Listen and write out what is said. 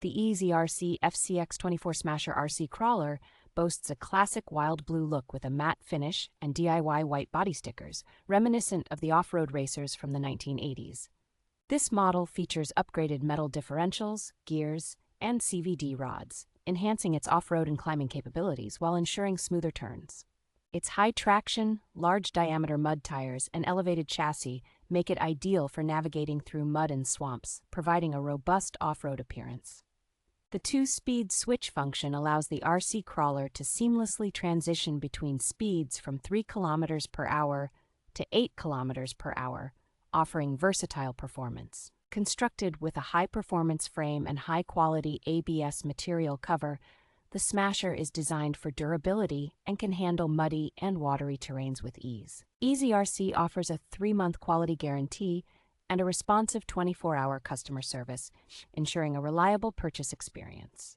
The EAZYRC Fcx24 Smasher RC Crawler boasts a classic wild blue look with a matte finish and DIY white body stickers, reminiscent of the off-road racers from the 1980s. This model features upgraded metal differentials, gears, and CVD rods, enhancing its off-road and climbing capabilities while ensuring smoother turns. Its high traction, large diameter mud tires, and elevated chassis make it ideal for navigating through mud and swamps, providing a robust off-road appearance. The 2-speed switch function allows the RC Crawler to seamlessly transition between speeds from 3 km per hour to 8 km per hour, offering versatile performance. Constructed with a high-performance frame and high-quality ABS material cover, the Smasher is designed for durability and can handle muddy and watery terrains with ease. EAZYRC offers a 3-month quality guarantee and a responsive 24-hour customer service, ensuring a reliable purchase experience.